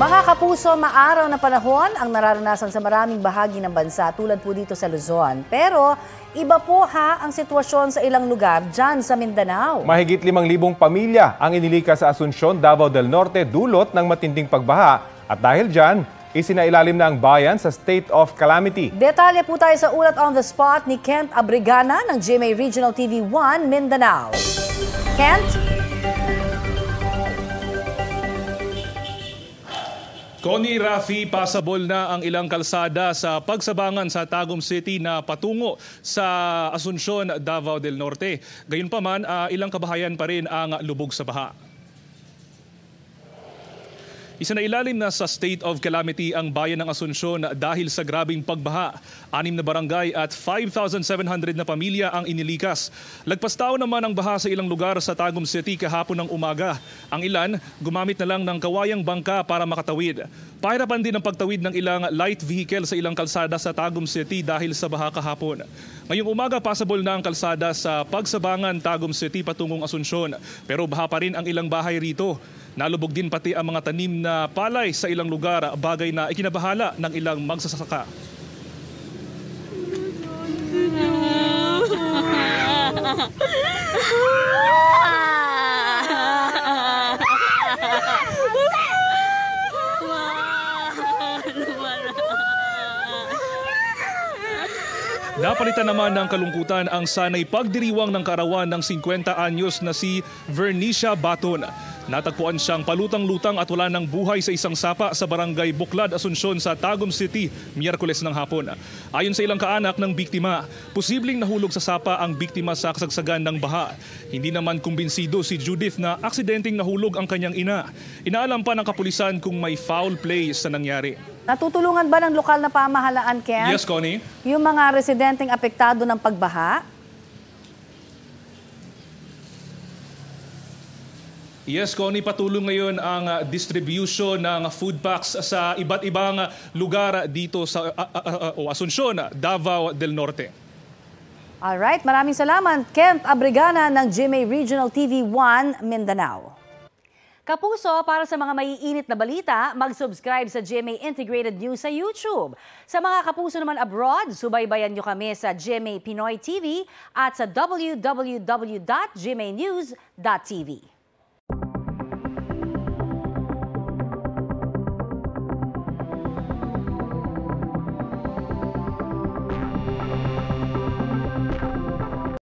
Mga kapuso, maaraw na panahon ang nararanasan sa maraming bahagi ng bansa tulad po dito sa Luzon. Pero iba po ang sitwasyon sa ilang lugar dyan sa Mindanao. Mahigit 5,000 pamilya ang inilikas sa Asuncion, Davao del Norte dulot ng matinding pagbaha. At dahil dyan, isinailalim na ang bayan sa state of calamity. Detalye po tayo sa ulat on the spot ni Kent Abrigana ng GMA Regional TV 1 Mindanao. Kent? Connie, Rafi, pasabol na ang ilang kalsada sa pagsabangan sa Tagum City na patungo sa Asuncion, Davao del Norte. Gayunpaman, ilang kabahayan pa rin ang lubog sa baha. Isinailalim na sa state of calamity ang bayan ng Asuncion dahil sa grabing pagbaha. 6 na barangay at 5,700 na pamilya ang inilikas. Lagpas tao naman ang baha sa ilang lugar sa Tagum City kahapon ng umaga. Ang ilan, gumamit na lang ng kawayang bangka para makatawid. Pahirapan din ang pagtawid ng ilang light vehicle sa ilang kalsada sa Tagum City dahil sa baha kahapon. Ngayong umaga, pasabol na ang kalsada sa pagsabangan Tagum City patungong Asuncion. Pero baha pa rin ang ilang bahay rito. Nalubog din pati ang mga tanim na palay sa ilang lugar, bagay na ikinabahala ng ilang magsasaka. Napalitan naman ng kalungkutan ang sanay pagdiriwang ng karawan ng 50 anyos na si Vernicia Baton. Natagpuan siyang palutang-lutang at wala ng buhay sa isang sapa sa barangay Buklad, Asuncion sa Tagum City, Miyerkules ng hapon. Ayon sa ilang kaanak ng biktima, posibleng nahulog sa sapa ang biktima sa kasagsagan ng baha. Hindi naman kumbinsido si Judith na aksidenteng nahulog ang kanyang ina. Inaalam pa ng kapulisan kung may foul play sa nangyari. Natutulungan ba ng lokal na pamahalaan, Ken? Yes, Connie. Yung mga residenteng apektado ng pagbaha? Yes, Connie, patuloy ngayon ang distribution ng food packs sa iba't ibang lugar dito sa Asuncion, Davao del Norte. Alright, maraming salamat, Kent Abrigana ng GMA Regional TV 1 Mindanao. Kapuso, para sa mga maiinit na balita, mag-subscribe sa GMA Integrated News sa YouTube. Sa mga kapuso naman abroad, subaybayan nyo kami sa GMA Pinoy TV at sa www.gmanews.tv.